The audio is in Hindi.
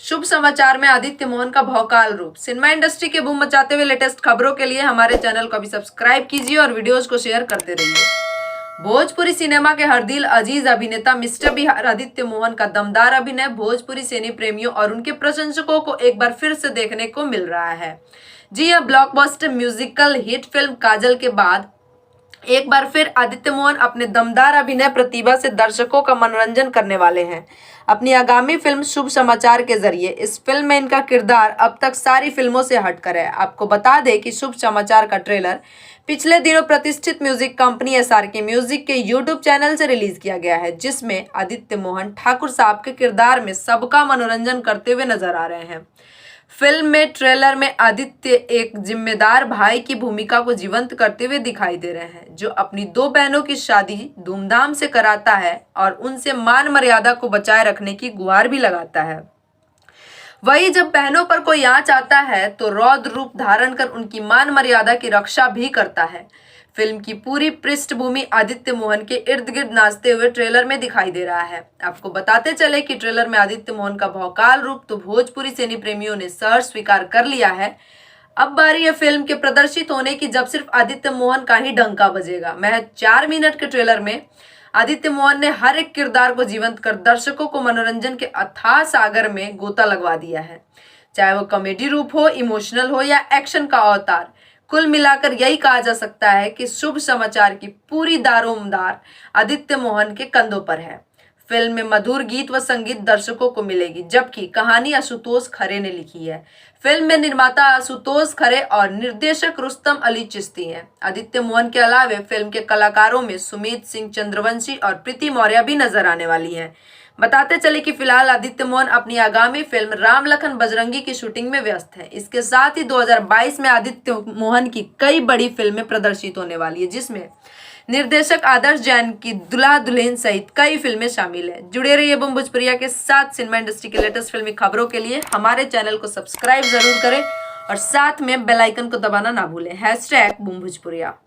शुभ समाचार में आदित्य मोहन का भौकाल रूप। सिनेमा इंडस्ट्री के बूम मचाते हुए लेटेस्ट खबरों के लिए हमारे चैनल को अभी सब्सक्राइब कीजिए और वीडियोस को शेयर करते रहिए। भोजपुरी सिनेमा के हर दिल अजीज अभिनेता मिस्टर बिहार आदित्य मोहन का दमदार अभिनय भोजपुरी सिने प्रेमियों और उनके प्रशंसकों को एक बार फिर से देखने को मिल रहा है। जी हां, ब्लॉकबस्टर म्यूजिकल हिट फिल्म काजल के बाद एक बार फिर आदित्य मोहन अपने दमदार अभिनय प्रतिभा से दर्शकों का मनोरंजन करने वाले हैं। अपनी आगामी फिल्म शुभ समाचार के जरिए इस फिल्म में इनका किरदार अब तक सारी फिल्मों से हटकर है। आपको बता दें कि शुभ समाचार का ट्रेलर पिछले दिनों प्रतिष्ठित म्यूजिक कंपनी एसआरके म्यूजिक के यूट्यूब चैनल से रिलीज किया गया है, जिसमें आदित्य मोहन ठाकुर साहब के किरदार में सबका मनोरंजन करते हुए नजर आ रहे हैं। फिल्म में ट्रेलर में आदित्य एक जिम्मेदार भाई की भूमिका को जीवंत करते हुए दिखाई दे रहे हैं, जो अपनी दो बहनों की शादी धूमधाम से कराता है और उनसे मान मर्यादा को बचाए रखने की गुहार भी लगाता है। वही जब बहनों पर कोई आंच आता है तो रौद्र रूप धारण कर उनकी मान मर्यादा की रक्षा भी करता है। फिल्म की पूरी पृष्ठभूमि आदित्य मोहन के इर्द गिर्द नाचते हुए ट्रेलर में दिखाई दे रहा है। आपको बताते चले कि ट्रेलर में आदित्य मोहन का भौकाल रूप तो भोजपुरी सिने प्रेमियों ने सहर्ष स्वीकार कर लिया है। अब बारी है फिल्म के प्रदर्शित होने की, जब सिर्फ आदित्य मोहन का ही डंका बजेगा। महज 4 मिनट के ट्रेलर में आदित्य मोहन ने हर एक किरदार को जीवंत कर दर्शकों को मनोरंजन के अथाह सागर में गोता लगवा दिया है, चाहे वो कॉमेडी रूप हो, इमोशनल हो या एक्शन का अवतार। कुल मिलाकर यही कहा जा सकता है कि शुभ समाचार की पूरी दारोमदार आदित्य मोहन के कंधों पर है। फिल्म में मधुर गीत व संगीत दर्शकों को मिलेगी, जबकि कहानी आशुतोष खरे ने लिखी है। फिल्म में निर्माता आशुतोष खरे और निर्देशक रुस्तम अली चिश्ती हैं। आदित्य मोहन के अलावे फिल्म के कलाकारों में सुमित सिंह चंद्रवंशी और प्रीति मौर्य भी नजर आने वाली हैं। बताते चले कि फिलहाल आदित्य मोहन अपनी आगामी फिल्म राम लखन बजरंगी की शूटिंग में व्यस्त है। इसके साथ ही 2022 में आदित्य मोहन की कई बड़ी फिल्में प्रदर्शित होने वाली है, जिसमें निर्देशक आदर्श जैन की दुल्हा दुल्हन सहित कई फिल्में शामिल है। जुड़े रहिए बूम भोजपुरिया के साथ। सिनेमा इंडस्ट्री के लेटेस्ट फिल्मी खबरों के लिए हमारे चैनल को सब्सक्राइब जरूर करें और साथ में बेल आइकन को दबाना ना भूलें। #बूम भोजपुरिया।